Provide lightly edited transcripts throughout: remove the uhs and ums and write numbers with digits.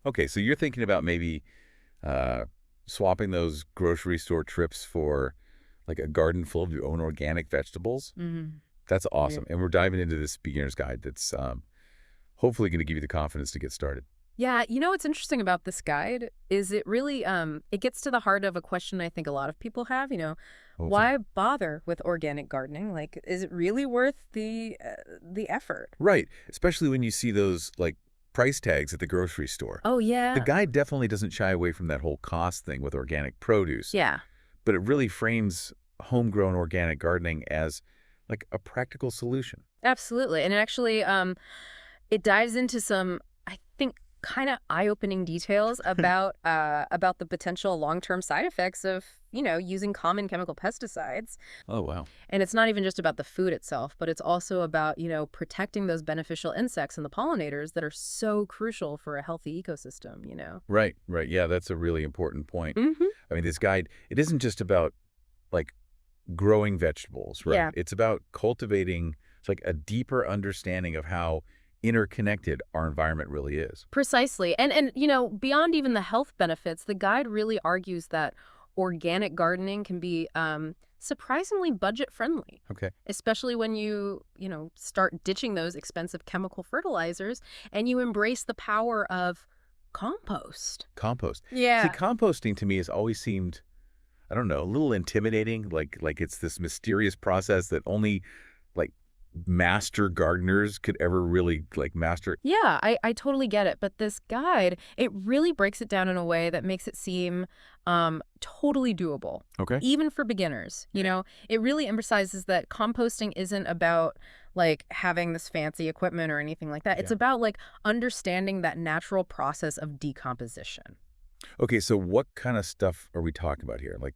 Okay, so you're thinking about maybe uh, swapping those grocery store trips for like a garden full of your own organic vegetables. Hmm. That's Yeah. awesome. And we're diving into this beginner's guide that's hopefully going to give you the confidence to get started. Yeah, what's interesting about this guide is it really it gets to the heart of a question I think a lot of people have, Hopefully. why bother with organic gardening? Like, is it really worth the effort? Right. Especially when you see those like price tags at the grocery store. Oh The yeah. guide definitely doesn't shy away from that whole cost thing with organic produce, Yeah. but it really frames homegrown organic gardening as like a practical solution. Absolutely. And it actually it dives into some, I think, kind of eye-opening details about the potential long-term side effects of, using common chemical pesticides. Oh, wow. And it's not even just about the food itself, but it's also about, protecting those beneficial insects and the pollinators that are so crucial for a healthy ecosystem. Right, right. Yeah, that's a really important point. Hmm. I mean, this guide, it isn't just about like growing vegetables, right? Yeah. It's about cultivating it's like a deeper understanding of how interconnected our environment really is. Precisely. And beyond even the health benefits, the guide really argues that organic gardening can be surprisingly budget friendly, Okay. especially when start ditching those expensive chemical fertilizers and you embrace the power of compost. Compost. See, Yeah. composting to me has always seemed, I don't know, a little intimidating, like it's this mysterious process that only like master gardeners could ever really like master. Yeah, I totally get it. But this guide, it really breaks it down in a way that makes it seem totally doable, Okay. even for beginners. It really emphasizes that composting isn't about like having this fancy equipment or anything like that. It's Yeah. about like understanding that natural process of decomposition. Okay, so what kind of stuff are we talking about here? Like,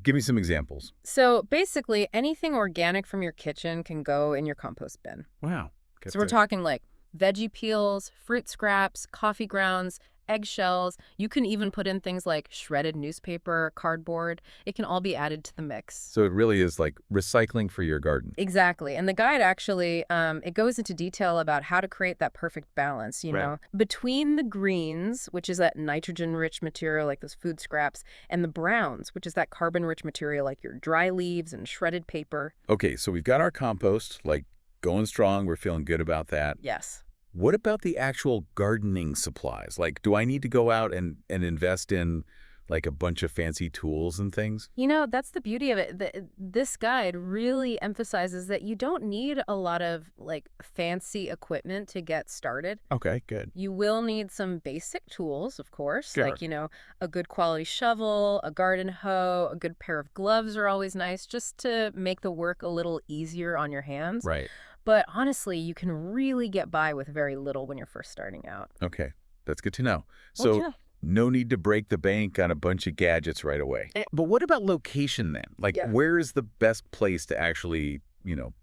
give me some examples. So basically, anything organic from your kitchen can go in your compost bin. Wow. So we're talking like veggie peels, fruit scraps, coffee grounds, eggshells. You can even put in things like shredded newspaper, cardboard. It can all be added to the mix. So it really is like recycling for your garden. Exactly. And the guide actually, it goes into detail about how to create that perfect balance, Right. between the greens, which is that nitrogen-rich material like those food scraps, and the browns, which is that carbon-rich material like your dry leaves and shredded paper. Okay, so we've got our compost, like going strong. We're feeling good about that. Yes. What about the actual gardening supplies? Like, do I need to go out and invest in like a bunch of fancy tools and things? That's the beauty of it. This guide really emphasizes that you don't need a lot of like fancy equipment to get started. Okay, good. You will need some basic tools, of course, Sure. like, a good quality shovel, a garden hoe, a good pair of gloves are always nice just to make the work a little easier on your hands. Right. But honestly, you can really get by with very little when you're first starting out. Okay, that's good to know. Well, So yeah. no need to break the bank on a bunch of gadgets right away. But what about location then? Like, Yeah. where is the best place to actually,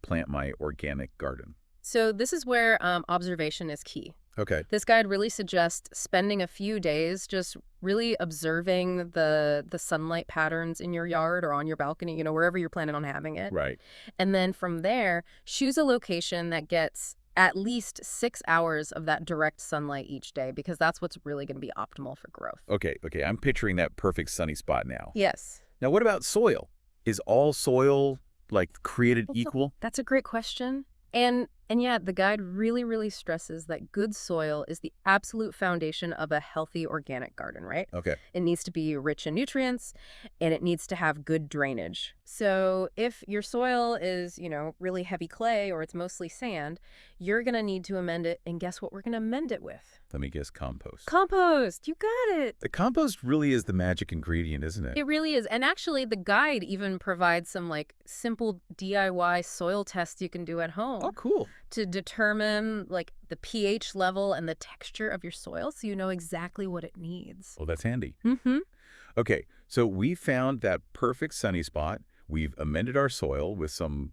plant my organic garden? So this is where observation is key. Okay. This guide really suggests spending a few days just really observing the sunlight patterns in your yard or on your balcony, wherever you're planning on having it. Right. And then from there, choose a location that gets at least 6 hours of that direct sunlight each day, because that's what's really going to be optimal for growth. Okay. Okay. I'm picturing that perfect sunny spot now. Yes. Now, what about soil? Is all soil like created equal? That's a great question. And yeah, the guide really, really stresses that good soil is the absolute foundation of a healthy organic garden, right? Okay. It needs to be rich in nutrients and it needs to have good drainage. So if your soil is, really heavy clay or it's mostly sand, you're going to need to amend it. And guess what we're going to amend it with? Let me guess, compost. Compost. You got it. The compost really is the magic ingredient, isn't it? It really is. And actually, the guide even provides some like simple DIY soil tests you can do at home Oh, cool. to determine like the pH level and the texture of your soil so you know exactly what it needs. Well, that's handy. Mm-hmm. Okay, so we found that perfect sunny spot. We've amended our soil with some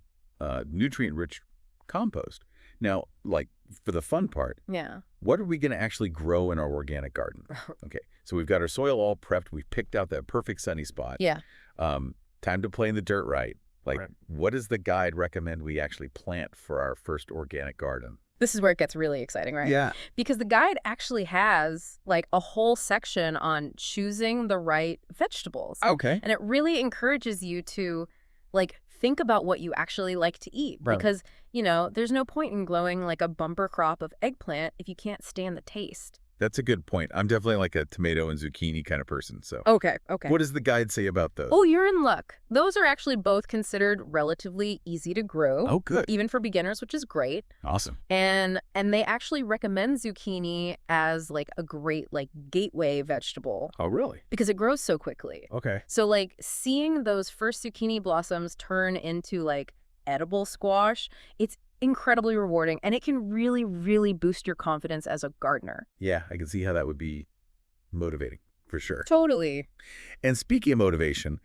nutrient-rich compost. Now, like for the fun part, Yeah. what are we going to actually grow in our organic garden? Okay, so we've got our soil all prepped. We've picked out that perfect sunny spot. Yeah. Time to play in the dirt right. Like, Right. what does the guide recommend we actually plant for our first organic garden? This is where it gets really exciting, right? Yeah. Because the guide actually has like a whole section on choosing the right vegetables. Okay. And it really encourages you to like think about what you actually like to eat. Right. Because, there's no point in growing like a bumper crop of eggplant if you can't stand the taste. That's a good point. I'm definitely like a tomato and zucchini kind of person. So Okay. what does the guide say about those? Oh, you're in luck. Those are actually both considered relatively easy to grow. Oh, good. Even for beginners, which is great. Awesome. And they actually recommend zucchini as like a great like gateway vegetable Oh, really? because it grows so quickly. Okay. So like seeing those first zucchini blossoms turn into like edible squash, it's incredibly rewarding, and it can really, really boost your confidence as a gardener. Yeah, I can see how that would be motivating for sure. Totally. And speaking of motivation,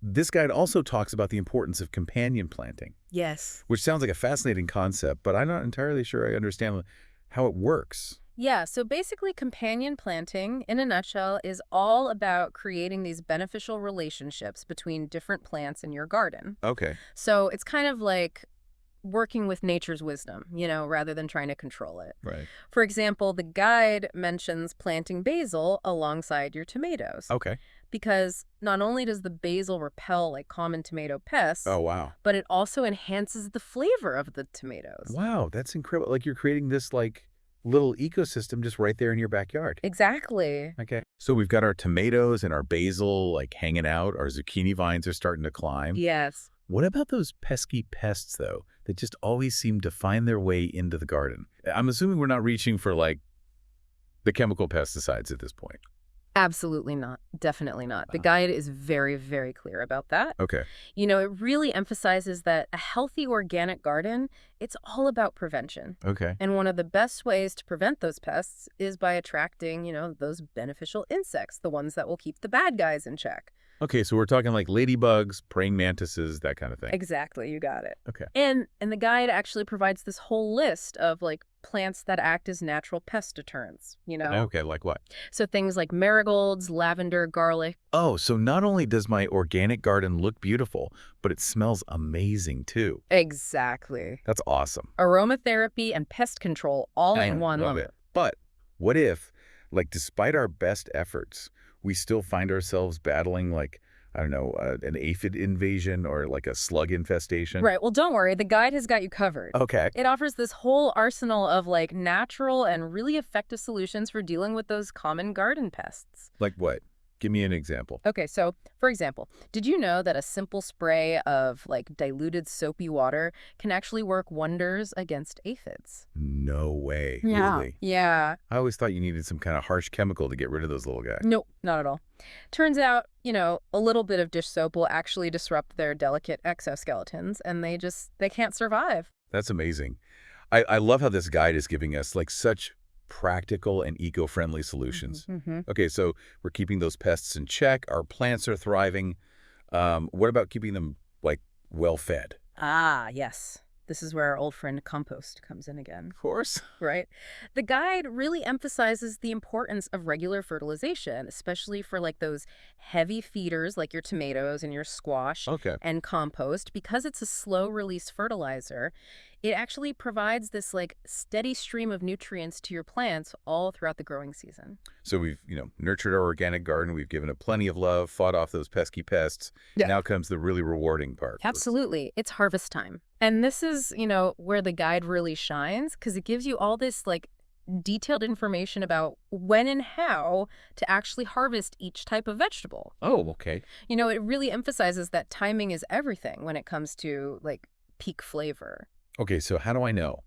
this guide also talks about the importance of companion planting, Yes. which sounds like a fascinating concept, but I'm not entirely sure I understand how it works. Yeah, so basically companion planting, in a nutshell, is all about creating these beneficial relationships between different plants in your garden. Okay. So it's kind of like working with nature's wisdom, rather than trying to control it. Right. For example, the guide mentions planting basil alongside your tomatoes. Okay. Because not only does the basil repel like common tomato pests, Oh, wow. but it also enhances the flavor of the tomatoes. Wow, that's incredible. Like you're creating this like little ecosystem just right there in your backyard. Exactly. Okay. So we've got our tomatoes and our basil like hanging out. Our zucchini vines are starting to climb. Yes. What about those pesky pests, though, that just always seem to find their way into the garden? I'm assuming we're not reaching for, like, the chemical pesticides at this point. Absolutely not. Definitely not. The Wow. guide is very, very clear about that. Okay. It really emphasizes that a healthy organic garden, it's all about prevention. Okay. And one of the best ways to prevent those pests is by attracting, those beneficial insects, the ones that will keep the bad guys in check. Okay, so we're talking like ladybugs, praying mantises, that kind of thing. Exactly, you got it. Okay. And the guide actually provides this whole list of like plants that act as natural pest deterrents, Okay, like what? So things like marigolds, lavender, garlic. Oh, so not only does my organic garden look beautiful, but it smells amazing, too. Exactly. That's awesome. Aromatherapy and pest control all in one Love lump. it. But what if, like, despite our best efforts, we still find ourselves battling, like, I don't know, an aphid invasion or like a slug infestation? Right. Well, don't worry. The guide has got you covered. Okay. It offers this whole arsenal of like natural and really effective solutions for dealing with those common garden pests. Like what? Give me an example. Okay, so for example, did you know that a simple spray of like diluted soapy water can actually work wonders against aphids? No way. Yeah. Really? Yeah. I always thought you needed some kind of harsh chemical to get rid of those little guys. Nope, not at all. Turns out, a little bit of dish soap will actually disrupt their delicate exoskeletons and they can't survive. That's amazing. I love how this guide is giving us like such practical and eco-friendly solutions. Mm-hmm. Okay, so we're keeping those pests in check. Our plants are thriving. What about keeping them like well-fed? Ah, yes. This is where our old friend Compost comes in again. Of course. Right? The guide really emphasizes the importance of regular fertilization, especially for like those heavy feeders like your tomatoes and your squash Okay. and compost. Because it's a slow release fertilizer, it actually provides this like steady stream of nutrients to your plants all throughout the growing season. So we've, nurtured our organic garden. We've given it plenty of love, fought off those pesky pests. Yeah. Now comes the really rewarding part. Absolutely. It's harvest time. And this is, where the guide really shines because it gives you all this like detailed information about when and how to actually harvest each type of vegetable. Oh, okay. It really emphasizes that timing is everything when it comes to like peak flavor. Okay, so how do I know?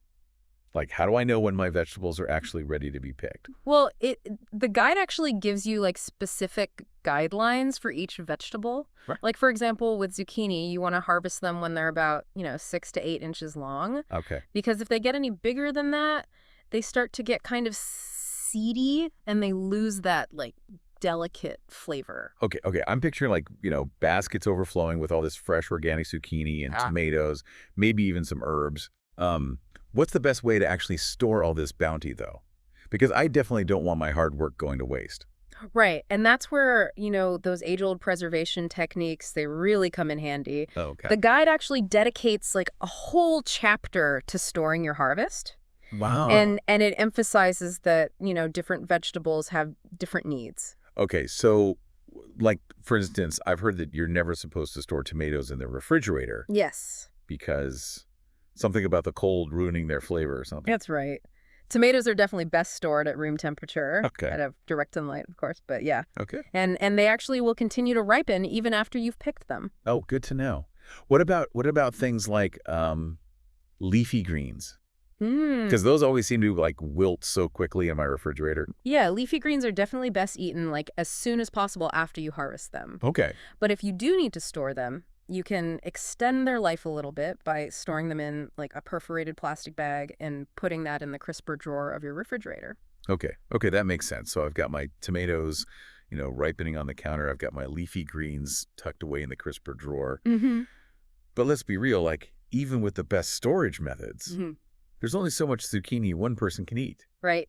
Like, how do I know when my vegetables are actually ready to be picked? Well, the guide actually gives you like specific guidelines for each vegetable. Right. Like, for example, with zucchini, you want to harvest them when they're about, 6 to 8 inches long. Okay. Because if they get any bigger than that, they start to get kind of seedy and they lose that like delicate flavor. Okay. I'm picturing like, baskets overflowing with all this fresh organic zucchini and tomatoes, maybe even some herbs. What's the best way to actually store all this bounty, though? Because I definitely don't want my hard work going to waste. Right. And that's where, those age-old preservation techniques, they really come in handy. Okay. The guide actually dedicates like a whole chapter to storing your harvest. Wow. And it emphasizes that, different vegetables have different needs. Okay, so like, for instance, I've heard that you're never supposed to store tomatoes in the refrigerator Yes, because something about the cold ruining their flavor or something. that's right. Tomatoes are definitely best stored at room temperature, Okay. out of direct sunlight, of course, but yeah. Okay. And they actually will continue to ripen even after you've picked them. Oh, good to know. What about things like leafy greens? Mm. Because those always seem to like wilt so quickly in my refrigerator. Yeah, leafy greens are definitely best eaten like as soon as possible after you harvest them. Okay. But if you do need to store them, you can extend their life a little bit by storing them in like a perforated plastic bag and putting that in the crisper drawer of your refrigerator. Okay. Okay, that makes sense. So I've got my tomatoes, ripening on the counter. I've got my leafy greens tucked away in the crisper drawer. Mm-hmm. But let's be real, like even with the best storage methods, Mm-hmm. there's only so much zucchini one person can eat. Right.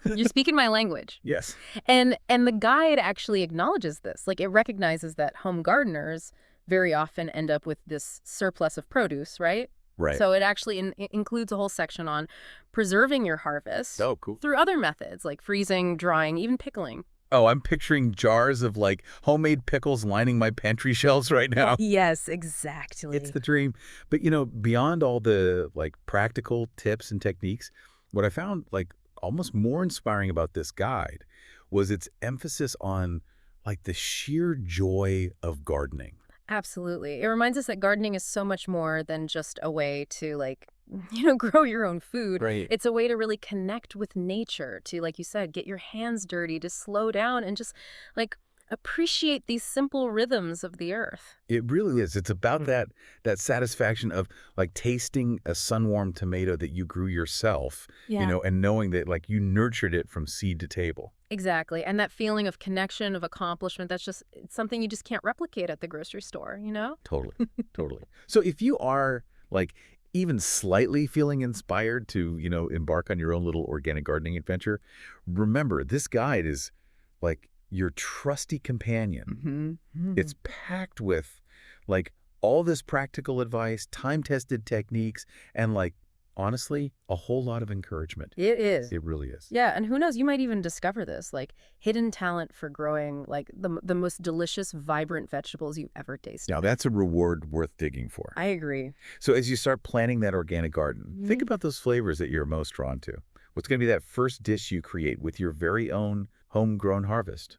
You're speaking my language. Yes. And the guide actually acknowledges this. Like it recognizes that home gardeners very often end up with this surplus of produce, right? Right. So it actually includes a whole section on preserving your harvest Oh, cool. through other methods like freezing, drying, even pickling. Oh, I'm picturing jars of like homemade pickles lining my pantry shelves right now. Yes, exactly. It's the dream. But, beyond all the like practical tips and techniques, what I found like almost more inspiring about this guide was its emphasis on like the sheer joy of gardening. Absolutely. It reminds us that gardening is so much more than just a way to grow your own food. Right. It's a way to really connect with nature, to, like you said, get your hands dirty, to slow down and just appreciate these simple rhythms of the earth. It really is. It's about that satisfaction of like tasting a sun-warmed tomato that you grew yourself, and knowing that like you nurtured it from seed to table. Exactly. And that feeling of connection, of accomplishment, it's something you just can't replicate at the grocery store, Totally. Totally. So if you are like even slightly feeling inspired to, embark on your own little organic gardening adventure, remember this guide is like your trusty companion. Mm-hmm. It's packed with like all this practical advice, time-tested techniques, and like, honestly, a whole lot of encouragement. It is. It really is. Yeah, and who knows, you might even discover this, hidden talent for growing, the most delicious, vibrant vegetables you've ever tasted. Now, that's a reward worth digging for. I agree. So as you start planning that organic garden, think about those flavors that you're most drawn to. What's going to be that first dish you create with your very own homegrown harvest?